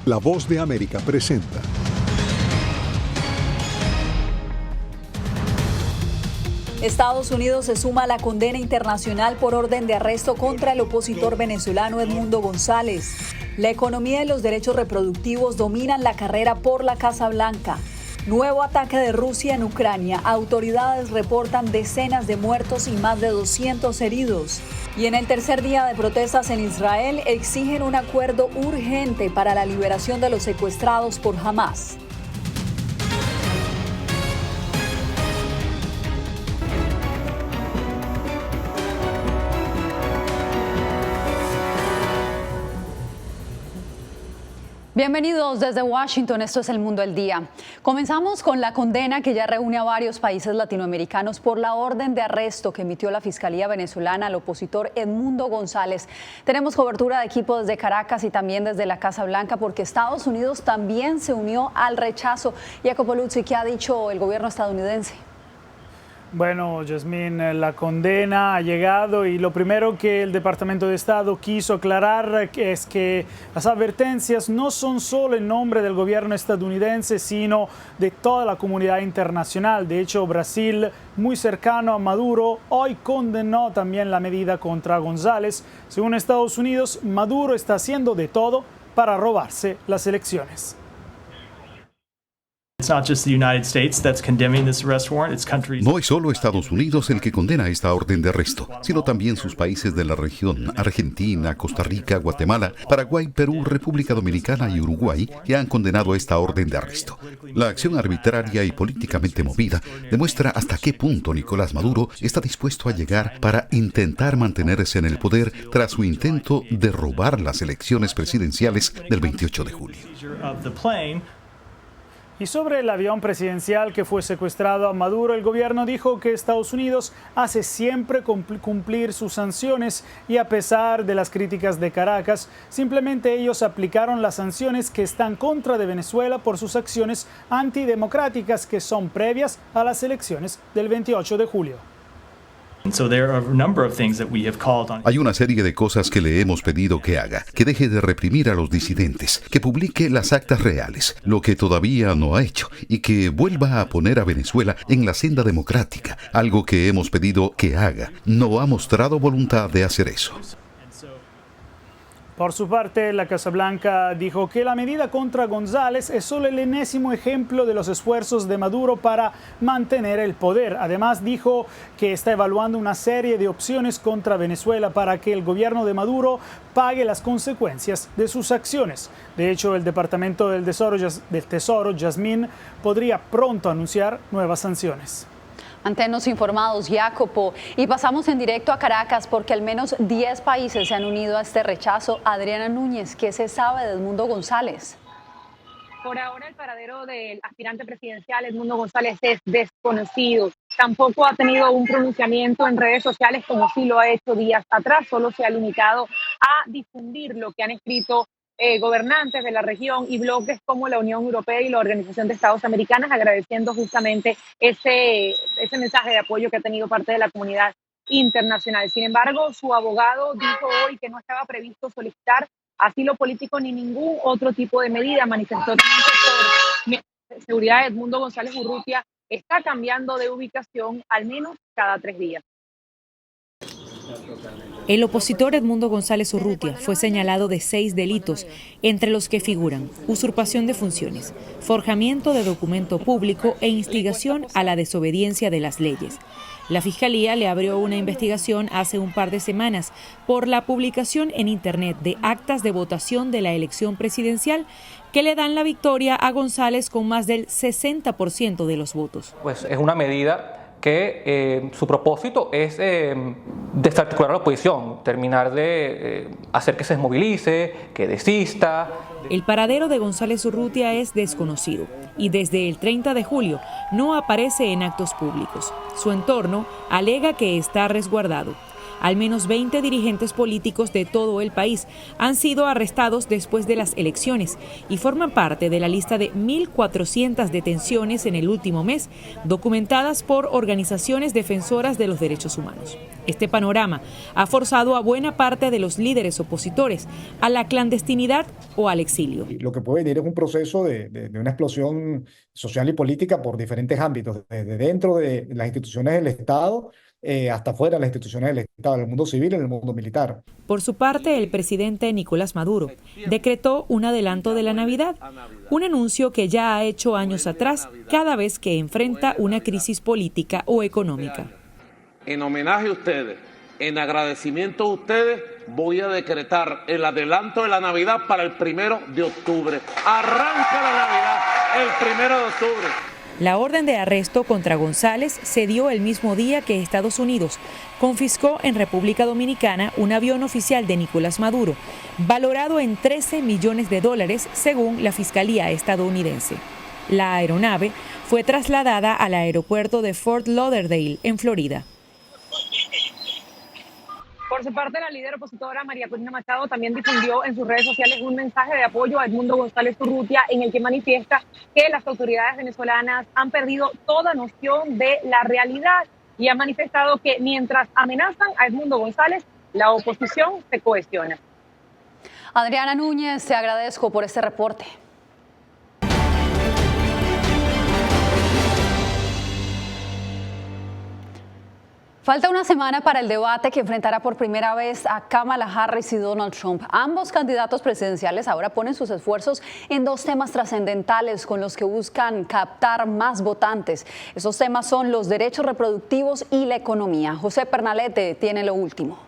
La Voz de América presenta. Estados Unidos se suma a la condena internacional por orden de arresto contra el opositor venezolano Edmundo González. La economía y los derechos reproductivos dominan la carrera por la Casa Blanca. Nuevo ataque de Rusia en Ucrania. Autoridades reportan decenas de muertos y más de 200 heridos. Y en el tercer día de protestas en Israel exigen un acuerdo urgente para la liberación de los secuestrados por Hamás. Bienvenidos desde Washington, esto es El Mundo al Día. Comenzamos con la condena que ya reúne a varios países latinoamericanos por la orden de arresto que emitió la Fiscalía venezolana al opositor Edmundo González. Tenemos cobertura de equipo desde Caracas y también desde la Casa Blanca porque Estados Unidos también se unió al rechazo. Jacopo Luzzi, ¿qué ha dicho el gobierno estadounidense? Bueno, Yasmín, la condena ha llegado y lo primero que el Departamento de Estado quiso aclarar es que las advertencias no son solo en nombre del gobierno estadounidense, sino de toda la comunidad internacional. De hecho, Brasil, muy cercano a Maduro, hoy condenó también la medida contra González. Según Estados Unidos, Maduro está haciendo de todo para robarse las elecciones. No es solo Estados Unidos el que condena esta orden de arresto, sino también sus países de la región, Argentina, Costa Rica, Guatemala, Paraguay, Perú, República Dominicana y Uruguay, que han condenado esta orden de arresto. La acción arbitraria y políticamente movida demuestra hasta qué punto Nicolás Maduro está dispuesto a llegar para intentar mantenerse en el poder tras su intento de robar las elecciones presidenciales del 28 de julio. Y sobre el avión presidencial que fue secuestrado a Maduro, el gobierno dijo que Estados Unidos hace siempre cumplir sus sanciones y a pesar de las críticas de Caracas, simplemente ellos aplicaron las sanciones que están contra de Venezuela por sus acciones antidemocráticas que son previas a las elecciones del 28 de julio. Hay una serie de cosas que le hemos pedido que haga, que deje de reprimir a los disidentes, que publique las actas reales, lo que todavía no ha hecho, y que vuelva a poner a Venezuela en la senda democrática, algo que hemos pedido que haga. No ha mostrado voluntad de hacer eso. Por su parte, la Casa Blanca dijo que la medida contra González es solo el enésimo ejemplo de los esfuerzos de Maduro para mantener el poder. Además, dijo que está evaluando una serie de opciones contra Venezuela para que el gobierno de Maduro pague las consecuencias de sus acciones. De hecho, el Departamento del Tesoro, Yasmín, podría pronto anunciar nuevas sanciones. Manténnos informados, Jacopo. Y pasamos en directo a Caracas porque al menos 10 países se han unido a este rechazo. Adriana Núñez, ¿qué se sabe de Edmundo González? Por ahora el paradero del aspirante presidencial Edmundo González es desconocido. Tampoco ha tenido un pronunciamiento en redes sociales como sí lo ha hecho días atrás. Solo se ha limitado a difundir lo que han escrito gobernantes de la región y bloques como la Unión Europea y la Organización de Estados Americanos, agradeciendo justamente ese mensaje de apoyo que ha tenido parte de la comunidad internacional. Sin embargo, su abogado dijo hoy que no estaba previsto solicitar asilo político ni ningún otro tipo de medida. Manifestó también que por seguridad de Edmundo González Urrutia está cambiando de ubicación al menos cada 3 días. El opositor Edmundo González Urrutia fue señalado de 6 delitos, entre los que figuran usurpación de funciones, forjamiento de documento público e instigación a la desobediencia de las leyes. La Fiscalía le abrió una investigación hace un par de semanas por la publicación en Internet de actas de votación de la elección presidencial que le dan la victoria a González con más del 60% de los votos. Pues es una medida que su propósito es desarticular a la oposición, terminar de hacer que se desmovilice, que desista. El paradero de González Urrutia es desconocido y desde el 30 de julio no aparece en actos públicos. Su entorno alega que está resguardado. Al menos 20 dirigentes políticos de todo el país han sido arrestados después de las elecciones y forman parte de la lista de 1.400 detenciones en el último mes, documentadas por organizaciones defensoras de los derechos humanos. Este panorama ha forzado a buena parte de los líderes opositores a la clandestinidad o al exilio. Lo que puede venir es un proceso de una explosión social y política por diferentes ámbitos, desde dentro de las instituciones del Estado hasta fuera de las instituciones del Estado, en el mundo civil y en el mundo militar. Por su parte, el presidente Nicolás Maduro decretó un adelanto de la Navidad, un anuncio que ya ha hecho años atrás cada vez que enfrenta una crisis política o económica. En homenaje a ustedes, en agradecimiento a ustedes, voy a decretar el adelanto de la Navidad para el 1 de octubre. Arranca la Navidad el 1 de octubre. La orden de arresto contra González se dio el mismo día que Estados Unidos confiscó en República Dominicana un avión oficial de Nicolás Maduro, valorado en $13 millones según la Fiscalía estadounidense. La aeronave fue trasladada al aeropuerto de Fort Lauderdale, en Florida. Por su parte, la líder opositora María Corina Machado también difundió en sus redes sociales un mensaje de apoyo a Edmundo González Urrutia, en el que manifiesta que las autoridades venezolanas han perdido toda noción de la realidad y ha manifestado que mientras amenazan a Edmundo González, la oposición se cohesiona. Adriana Núñez, te agradezco por este reporte. Falta una semana para el debate que enfrentará por primera vez a Kamala Harris y Donald Trump. Ambos candidatos presidenciales ahora ponen sus esfuerzos en dos temas trascendentales con los que buscan captar más votantes. Esos temas son los derechos reproductivos y la economía. José Pernalete tiene lo último.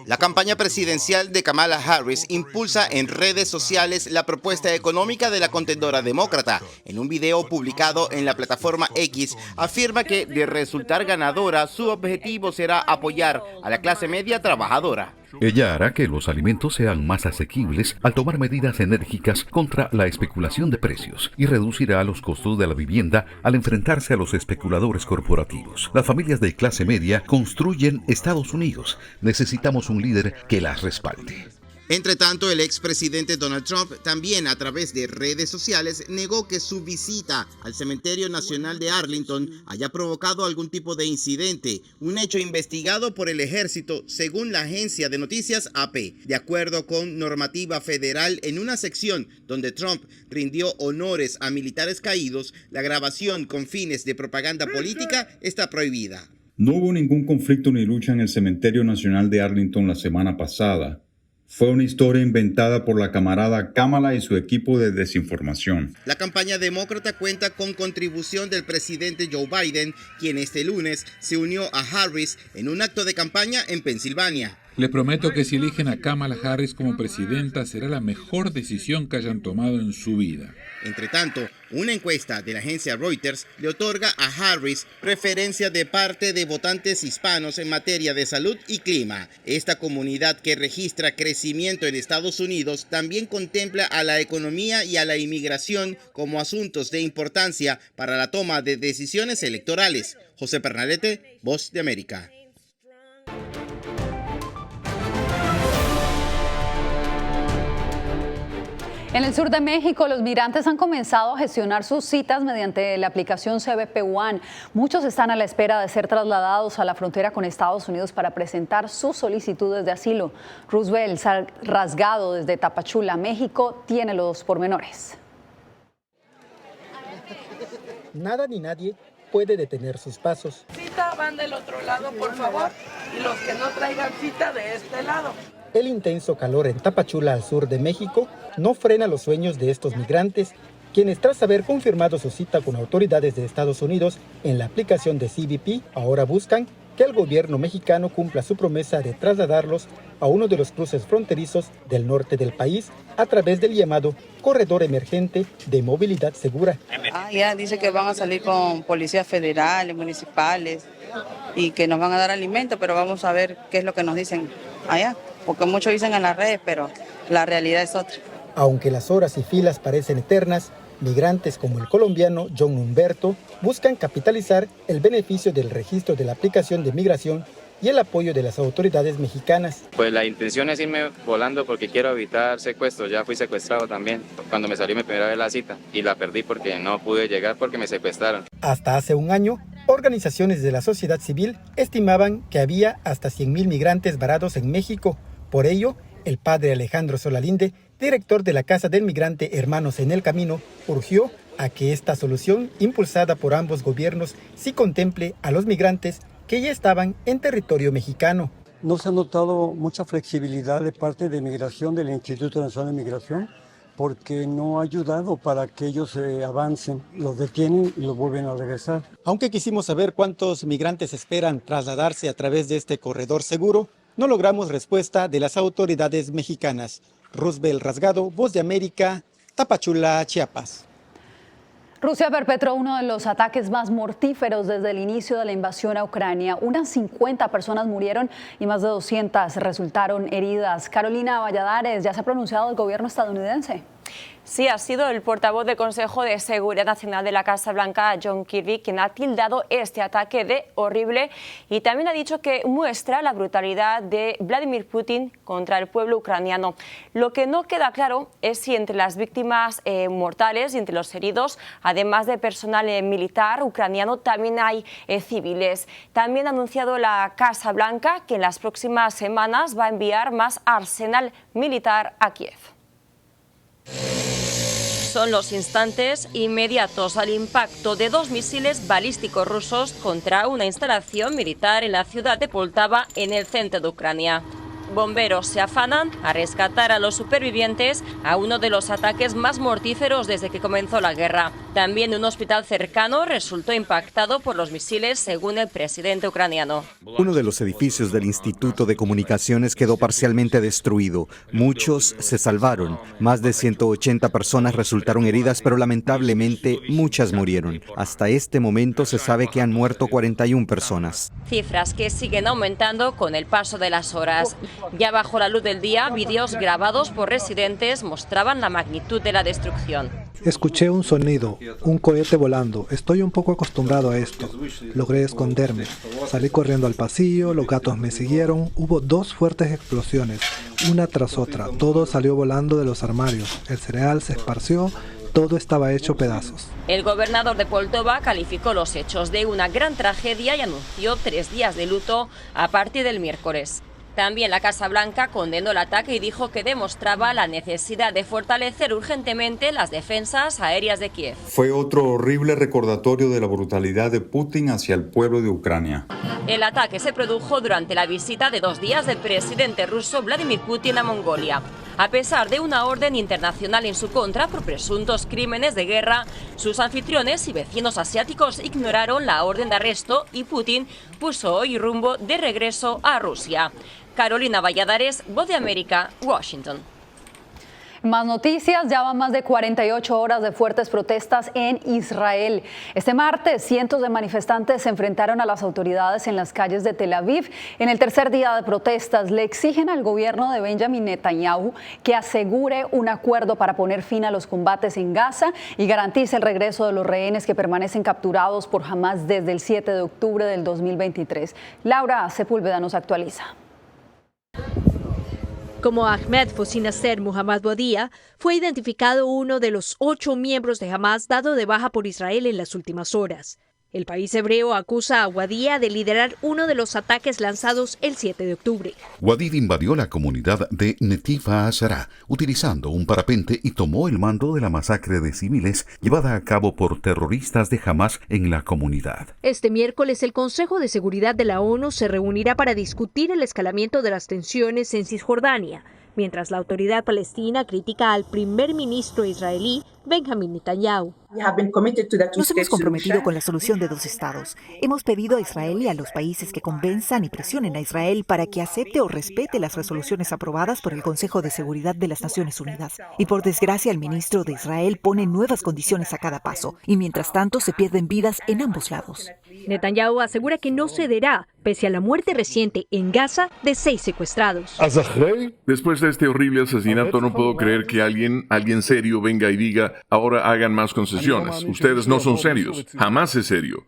La campaña presidencial de Kamala Harris impulsa en redes sociales la propuesta económica de la contendora demócrata. En un video publicado en la plataforma X, afirma que de resultar ganadora, su objetivo será apoyar a la clase media trabajadora. Ella hará que los alimentos sean más asequibles al tomar medidas enérgicas contra la especulación de precios y reducirá los costos de la vivienda al enfrentarse a los especuladores corporativos. Las familias de clase media construyen Estados Unidos. Necesitamos un líder que las respalde. Entre tanto, el expresidente Donald Trump también a través de redes sociales negó que su visita al Cementerio Nacional de Arlington haya provocado algún tipo de incidente, un hecho investigado por el ejército según la agencia de noticias AP. De acuerdo con normativa federal, en una sección donde Trump rindió honores a militares caídos, la grabación con fines de propaganda política está prohibida. No hubo ningún conflicto ni lucha en el Cementerio Nacional de Arlington la semana pasada. Fue una historia inventada por la camarada Kamala y su equipo de desinformación. La campaña demócrata cuenta con contribución del presidente Joe Biden, quien este lunes se unió a Harris en un acto de campaña en Pensilvania. Les prometo que si eligen a Kamala Harris como presidenta será la mejor decisión que hayan tomado en su vida. Entre tanto, una encuesta de la agencia Reuters le otorga a Harris preferencia de parte de votantes hispanos en materia de salud y clima. Esta comunidad, que registra crecimiento en Estados Unidos, también contempla a la economía y a la inmigración como asuntos de importancia para la toma de decisiones electorales. José Pernalete, Voz de América. En el sur de México, los migrantes han comenzado a gestionar sus citas mediante la aplicación CBP One. Muchos están a la espera de ser trasladados a la frontera con Estados Unidos para presentar sus solicitudes de asilo. Roosevelt Rasgado, desde Tapachula, México, tiene los pormenores. Nada ni nadie puede detener sus pasos. Cita, van del otro lado, por favor, y los que no traigan cita de este lado. El intenso calor en Tapachula, al sur de México, no frena los sueños de estos migrantes, quienes tras haber confirmado su cita con autoridades de Estados Unidos en la aplicación de CBP, ahora buscan que el gobierno mexicano cumpla su promesa de trasladarlos a uno de los cruces fronterizos del norte del país a través del llamado Corredor Emergente de Movilidad Segura. Ya dice que van a salir con policías federales, municipales y que nos van a dar alimento, pero vamos a ver qué es lo que nos dicen allá, porque muchos dicen en las redes, pero la realidad es otra. Aunque las horas y filas parecen eternas, migrantes como el colombiano John Humberto buscan capitalizar el beneficio del registro de la aplicación de migración y el apoyo de las autoridades mexicanas. Pues la intención es irme volando porque quiero evitar secuestros. Ya fui secuestrado también cuando me salió mi primera vez la cita y la perdí porque no pude llegar porque me secuestraron. Hasta hace un año, organizaciones de la sociedad civil estimaban que había hasta 100,000 migrantes varados en México. Por ello, el padre Alejandro Solalinde, director de la Casa del Migrante Hermanos en el Camino, urgió a que esta solución, impulsada por ambos gobiernos, sí contemple a los migrantes que ya estaban en territorio mexicano. No se ha notado mucha flexibilidad de parte de Migración, del Instituto Nacional de Migración, porque no ha ayudado para que ellos avancen, los detienen y los vuelven a regresar. Aunque quisimos saber cuántos migrantes esperan trasladarse a través de este corredor seguro, no logramos respuesta de las autoridades mexicanas. Roosevelt Rasgado, Voz de América, Tapachula, Chiapas. Rusia perpetró uno de los ataques más mortíferos desde el inicio de la invasión a Ucrania. Unas 50 personas murieron y más de 200 resultaron heridas. Carolina Valladares, ¿ya se ha pronunciado el gobierno estadounidense? Sí, ha sido el portavoz del Consejo de Seguridad Nacional de la Casa Blanca, John Kirby, quien ha tildado este ataque de horrible y también ha dicho que muestra la brutalidad de Vladimir Putin contra el pueblo ucraniano. Lo que no queda claro es si entre las víctimas mortales y entre los heridos, además de personal militar ucraniano, también hay civiles. También ha anunciado la Casa Blanca que en las próximas semanas va a enviar más arsenal militar a Kiev. Son los instantes inmediatos al impacto de 2 misiles balísticos rusos contra una instalación militar en la ciudad de Poltava, en el centro de Ucrania. Bomberos se afanan a rescatar a los supervivientes a uno de los ataques más mortíferos desde que comenzó la guerra. También un hospital cercano resultó impactado por los misiles, según el presidente ucraniano. Uno de los edificios del Instituto de Comunicaciones quedó parcialmente destruido. Muchos se salvaron. Más de 180 personas resultaron heridas, pero lamentablemente muchas murieron. Hasta este momento se sabe que han muerto 41 personas. Cifras que siguen aumentando con el paso de las horas. Ya bajo la luz del día, vídeos grabados por residentes mostraban la magnitud de la destrucción. Escuché un sonido, un cohete volando. Estoy un poco acostumbrado a esto. Logré esconderme. Salí corriendo al pasillo, los gatos me siguieron. Hubo 2 fuertes explosiones, una tras otra. Todo salió volando de los armarios. El cereal se esparció. Todo estaba hecho pedazos. El gobernador de Poltava calificó los hechos de una gran tragedia y anunció 3 días de luto a partir del miércoles. También la Casa Blanca condenó el ataque y dijo que demostraba la necesidad de fortalecer urgentemente las defensas aéreas de Kiev. Fue otro horrible recordatorio de la brutalidad de Putin hacia el pueblo de Ucrania. El ataque se produjo durante la visita de 2 días del presidente ruso Vladimir Putin a Mongolia. A pesar de una orden internacional en su contra por presuntos crímenes de guerra, sus anfitriones y vecinos asiáticos ignoraron la orden de arresto y Putin puso hoy rumbo de regreso a Rusia. Carolina Valladares, Voz de América, Washington. Más noticias, ya van más de 48 horas de fuertes protestas en Israel. Este martes, cientos de manifestantes se enfrentaron a las autoridades en las calles de Tel Aviv. En el tercer día de protestas, le exigen al gobierno de Benjamin Netanyahu que asegure un acuerdo para poner fin a los combates en Gaza y garantice el regreso de los rehenes que permanecen capturados por Hamás desde el 7 de octubre del 2023. Laura Sepúlveda nos actualiza. Como Ahmed Fosinasser Muhammad Wadia, fue identificado uno de los 8 miembros de Hamás dado de baja por Israel en las últimas horas. El país hebreo acusa a Wadia de liderar uno de los ataques lanzados el 7 de octubre. Wadid invadió la comunidad de Netiv HaAshara, utilizando un parapente y tomó el mando de la masacre de civiles llevada a cabo por terroristas de Hamás en la comunidad. Este miércoles, el Consejo de Seguridad de la ONU se reunirá para discutir el escalamiento de las tensiones en Cisjordania, mientras la autoridad palestina critica al primer ministro israelí Benjamin Netanyahu. Nos hemos comprometido con la solución de 2 estados. Hemos pedido a Israel y a los países que convenzan y presionen a Israel para que acepte o respete las resoluciones aprobadas por el Consejo de Seguridad de las Naciones Unidas. Y por desgracia, el ministro de Israel pone nuevas condiciones a cada paso. Y mientras tanto, se pierden vidas en ambos lados. Netanyahu asegura que no cederá, pese a la muerte reciente en Gaza de 6 secuestrados. Después de este horrible asesinato, no puedo creer que alguien serio venga y diga, ahora hagan más concesiones. Ustedes no son serios. Jamás es serio.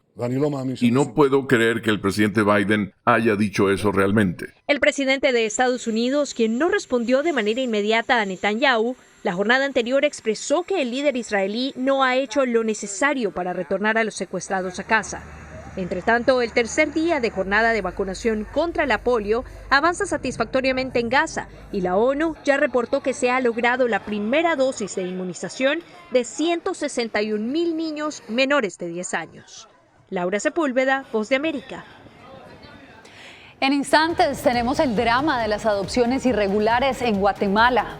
Y no puedo creer que el presidente Biden haya dicho eso realmente. El presidente de Estados Unidos, quien no respondió de manera inmediata a Netanyahu, la jornada anterior expresó que el líder israelí no ha hecho lo necesario para retornar a los secuestrados a casa. Entre tanto, el tercer día de jornada de vacunación contra la polio avanza satisfactoriamente en Gaza y la ONU ya reportó que se ha logrado la primera dosis de inmunización de 161,000 niños menores de 10 años. Laura Sepúlveda, Voz de América. En instantes tenemos el drama de las adopciones irregulares en Guatemala.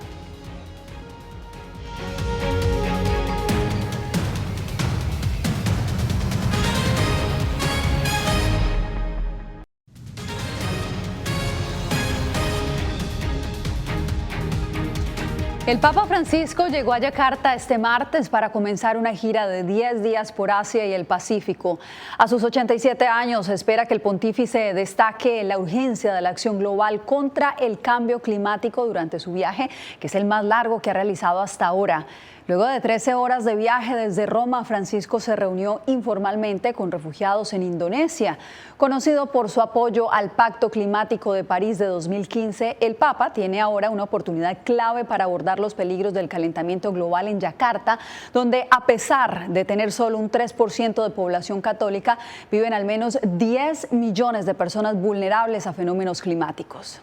El Papa Francisco llegó a Yakarta este martes para comenzar una gira de 10 días por Asia y el Pacífico. A sus 87 años espera que el pontífice destaque la urgencia de la acción global contra el cambio climático durante su viaje, que es el más largo que ha realizado hasta ahora. Luego de 13 horas de viaje desde Roma, Francisco se reunió informalmente con refugiados en Indonesia. Conocido por su apoyo al Pacto Climático de París de 2015, el Papa tiene ahora una oportunidad clave para abordar los peligros del calentamiento global en Yakarta, donde a pesar de tener solo un 3% de población católica, viven al menos 10 millones de personas vulnerables a fenómenos climáticos.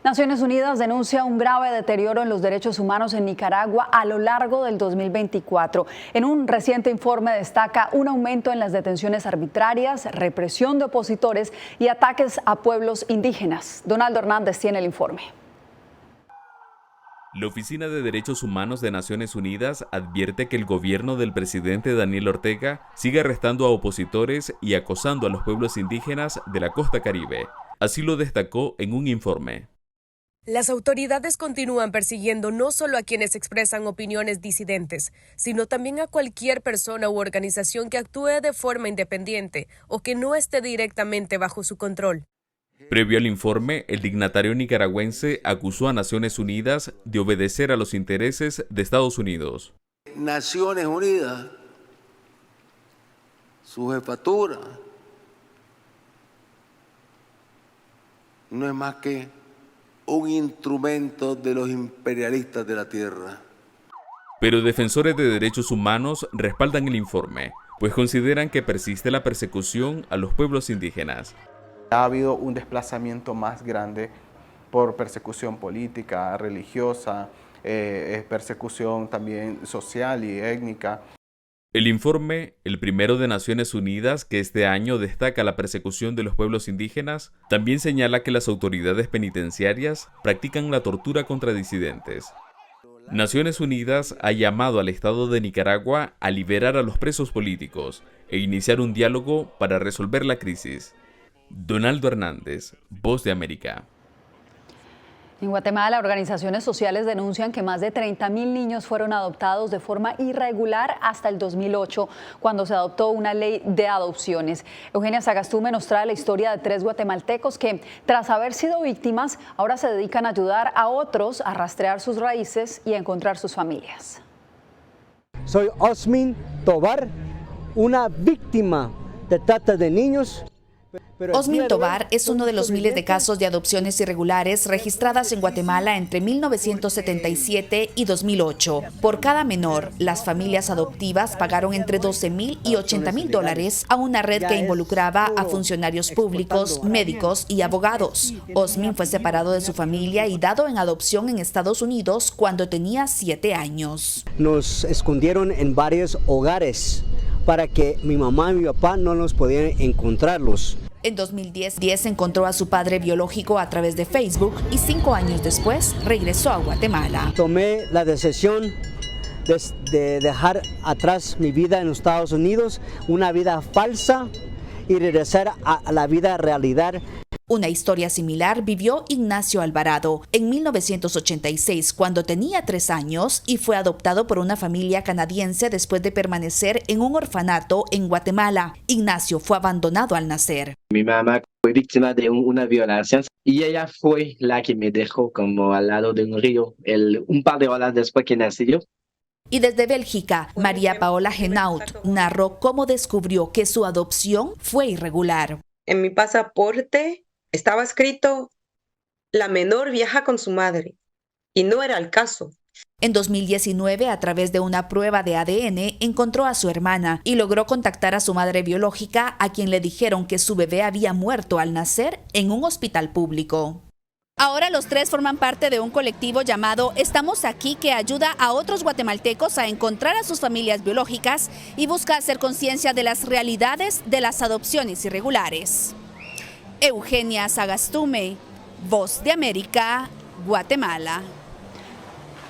Naciones Unidas denuncia un grave deterioro en los derechos humanos en Nicaragua a lo largo del 2024. En un reciente informe destaca un aumento en las detenciones arbitrarias, represión de opositores y ataques a pueblos indígenas. Donaldo Hernández tiene el informe. La Oficina de Derechos Humanos de Naciones Unidas advierte que el gobierno del presidente Daniel Ortega sigue arrestando a opositores y acosando a los pueblos indígenas de la costa caribe. Así lo destacó en un informe. Las autoridades continúan persiguiendo no solo a quienes expresan opiniones disidentes, sino también a cualquier persona u organización que actúe de forma independiente o que no esté directamente bajo su control. Previo al informe, el dignatario nicaragüense acusó a Naciones Unidas de obedecer a los intereses de Estados Unidos. Naciones Unidas, su jefatura, no es más que un instrumento de los imperialistas de la tierra. Pero defensores de derechos humanos respaldan el informe, pues consideran que persiste la persecución a los pueblos indígenas. Ha habido un desplazamiento más grande por persecución política, religiosa, persecución también social y étnica. El informe, el primero de Naciones Unidas que este año destaca la persecución de los pueblos indígenas, también señala que las autoridades penitenciarias practican la tortura contra disidentes. Naciones Unidas ha llamado al Estado de Nicaragua a liberar a los presos políticos e iniciar un diálogo para resolver la crisis. Donaldo Hernández, Voz de América. En Guatemala, organizaciones sociales denuncian que más de 30,000 niños fueron adoptados de forma irregular hasta el 2008, cuando se adoptó una ley de adopciones. Eugenia Sagastume nos trae la historia de 3 guatemaltecos que, tras haber sido víctimas, ahora se dedican a ayudar a otros a rastrear sus raíces y a encontrar sus familias. Soy Osmin Tobar, una víctima de trata de niños. Osmin Tobar es uno de los miles de casos de adopciones irregulares registradas en Guatemala entre 1977 y 2008. Por cada menor, las familias adoptivas pagaron entre $12,000 y $80,000 a una red que involucraba a funcionarios públicos, médicos y abogados. Osmin fue separado de su familia y dado en adopción en Estados Unidos cuando tenía 7 años. Nos escondieron en varios hogares para que mi mamá y mi papá no nos pudieran encontrarlos. En 2010 encontró a su padre biológico a través de Facebook y 5 años después regresó a Guatemala. Tomé la decisión de dejar atrás mi vida en los Estados Unidos, una vida falsa, y regresar a la vida realidad. Una historia similar vivió Ignacio Alvarado en 1986, cuando tenía 3 años y fue adoptado por una familia canadiense después de permanecer en un orfanato en Guatemala. Ignacio fue abandonado al nacer. Mi mamá fue víctima de una violación y ella fue la que me dejó como al lado de un río un par de horas después que nací yo. Y desde Bélgica, María Paola Genaut narró cómo descubrió que su adopción fue irregular. En mi pasaporte estaba escrito: la menor viaja con su madre, y no era el caso. En 2019, a través de una prueba de ADN, encontró a su hermana y logró contactar a su madre biológica, a quien le dijeron que su bebé había muerto al nacer en un hospital público. Ahora los 3 forman parte de un colectivo llamado Estamos Aquí, que ayuda a otros guatemaltecos a encontrar a sus familias biológicas y busca hacer conciencia de las realidades de las adopciones irregulares. Eugenia Sagastume, Voz de América, Guatemala.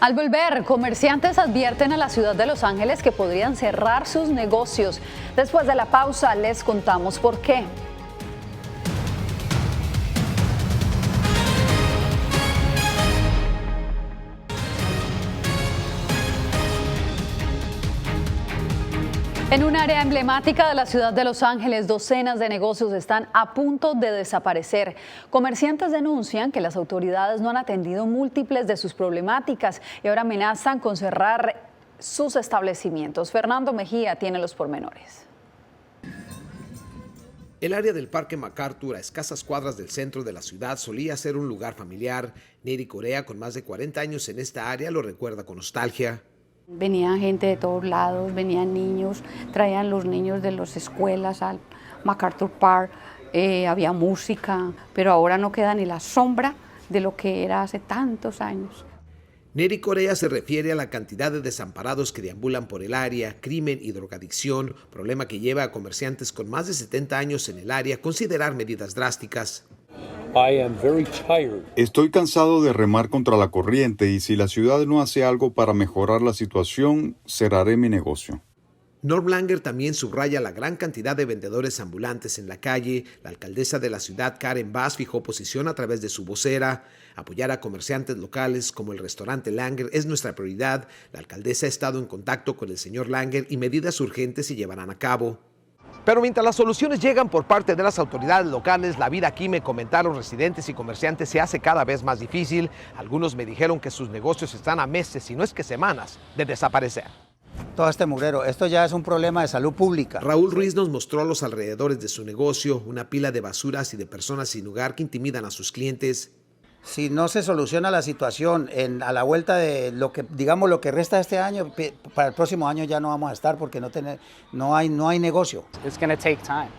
Al volver, comerciantes advierten a la ciudad de Los Ángeles que podrían cerrar sus negocios. Después de la pausa les contamos por qué. En un área emblemática de la ciudad de Los Ángeles, docenas de negocios están a punto de desaparecer. Comerciantes denuncian que las autoridades no han atendido múltiples de sus problemáticas y ahora amenazan con cerrar sus establecimientos. Fernando Mejía tiene los pormenores. El área del Parque MacArthur, a escasas cuadras del centro de la ciudad, solía ser un lugar familiar. Neri Corea, con más de 40 años en esta área, lo recuerda con nostalgia. Venían gente de todos lados, venían niños, traían los niños de las escuelas al MacArthur Park, había música, pero ahora no queda ni la sombra de lo que era hace tantos años. Neri Corea se refiere a la cantidad de desamparados que deambulan por el área, crimen y drogadicción, problema que lleva a comerciantes con más de 70 años en el área a considerar medidas drásticas. Estoy cansado de remar contra la corriente y si la ciudad no hace algo para mejorar la situación, cerraré mi negocio. Norm Langer también subraya la gran cantidad de vendedores ambulantes en la calle. La alcaldesa de la ciudad, Karen Bass, fijó posición a través de su vocera. Apoyar a comerciantes locales como el restaurante Langer es nuestra prioridad. La alcaldesa ha estado en contacto con el señor Langer y medidas urgentes se llevarán a cabo. Pero mientras las soluciones llegan por parte de las autoridades locales, la vida aquí, me comentaron residentes y comerciantes, se hace cada vez más difícil. Algunos me dijeron que sus negocios están a meses, si no es que semanas, de desaparecer. Todo este mugrero, esto ya es un problema de salud pública. Raúl Ruiz nos mostró a los alrededores de su negocio una pila de basuras y de personas sin hogar que intimidan a sus clientes. Si no se soluciona la situación a la vuelta de lo que resta de este año, para el próximo año ya no vamos a estar porque no hay negocio.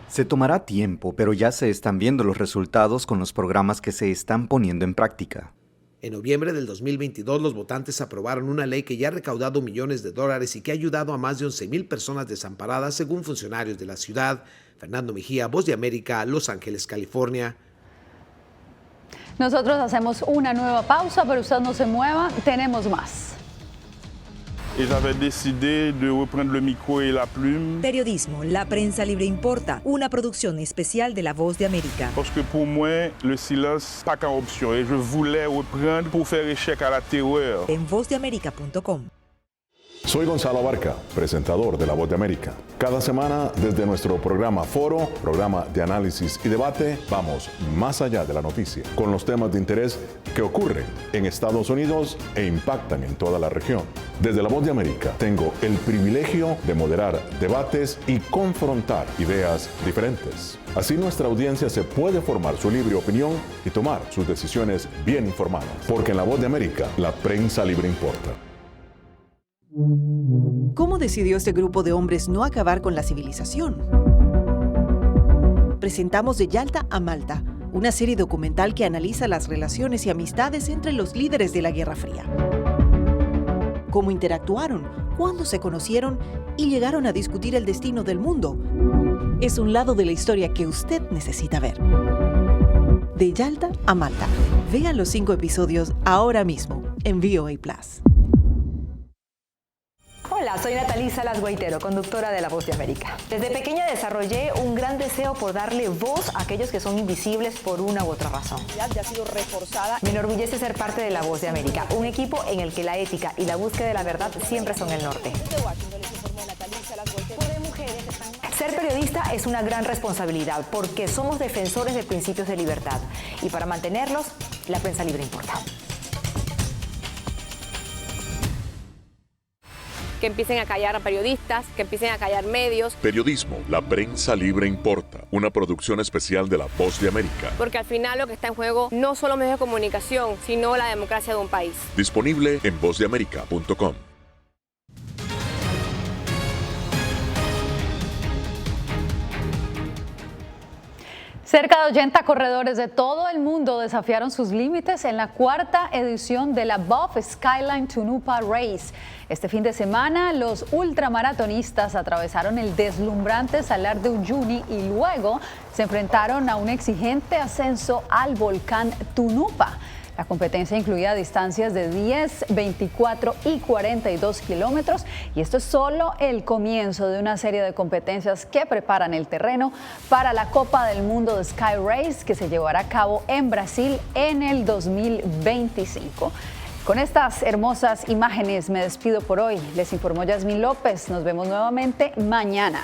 Se tomará tiempo, pero ya se están viendo los resultados con los programas que se están poniendo en práctica. En noviembre del 2022, los votantes aprobaron una ley que ya ha recaudado millones de dólares y que ha ayudado a más de 11,000 personas desamparadas, según funcionarios de la ciudad. Fernando Mejía, Voz de América, Los Ángeles, California. Nosotros hacemos una nueva pausa, pero usted no se mueva, tenemos más. Periodismo, la prensa libre importa, una producción especial de La Voz de América. Porque pour moi, le silence pas qu'une option et je voulais reprendre pour faire échec à la terreur. En vozdeamerica.com. Soy Gonzalo Abarca, presentador de La Voz de América. Cada semana, desde nuestro programa Foro, programa de análisis y debate, vamos más allá de la noticia, con los temas de interés que ocurren en Estados Unidos e impactan en toda la región. Desde La Voz de América, tengo el privilegio de moderar debates y confrontar ideas diferentes. Así nuestra audiencia se puede formar su libre opinión y tomar sus decisiones bien informadas. Porque en La Voz de América, la prensa libre importa. ¿Cómo decidió este grupo de hombres no acabar con la civilización? Presentamos De Yalta a Malta, una serie documental que analiza las relaciones y amistades entre los líderes de la Guerra Fría. Cómo interactuaron, cuándo se conocieron y llegaron a discutir el destino del mundo. Es un lado de la historia que usted necesita ver. De Yalta a Malta. Vean los 5 episodios ahora mismo en VOA+. Hola, soy Nathalie Salas Guaitero, conductora de La Voz de América. Desde pequeña desarrollé un gran deseo por darle voz a aquellos que son invisibles por una u otra razón. Ya ha sido reforzada. Me enorgullece ser parte de La Voz de América, un equipo en el que la ética y la búsqueda de la verdad siempre son el norte. Ser periodista es una gran responsabilidad porque somos defensores de principios de libertad y para mantenerlos, la prensa libre importa. Que empiecen a callar a periodistas, que empiecen a callar medios. Periodismo, la prensa libre importa. Una producción especial de La Voz de América. Porque al final lo que está en juego no solo medios de comunicación, sino la democracia de un país. Disponible en vozdeamerica.com. Cerca de 80 corredores de todo el mundo desafiaron sus límites en la 4ª edición de la Buff Skyline Tunupa Race. Este fin de semana, los ultramaratonistas atravesaron el deslumbrante Salar de Uyuni y luego se enfrentaron a un exigente ascenso al volcán Tunupa. La competencia incluía distancias de 10, 24 y 42 kilómetros y esto es solo el comienzo de una serie de competencias que preparan el terreno para la Copa del Mundo de Sky Race que se llevará a cabo en Brasil en el 2025. Con estas hermosas imágenes me despido por hoy. Les informó Yasmín López. Nos vemos nuevamente mañana.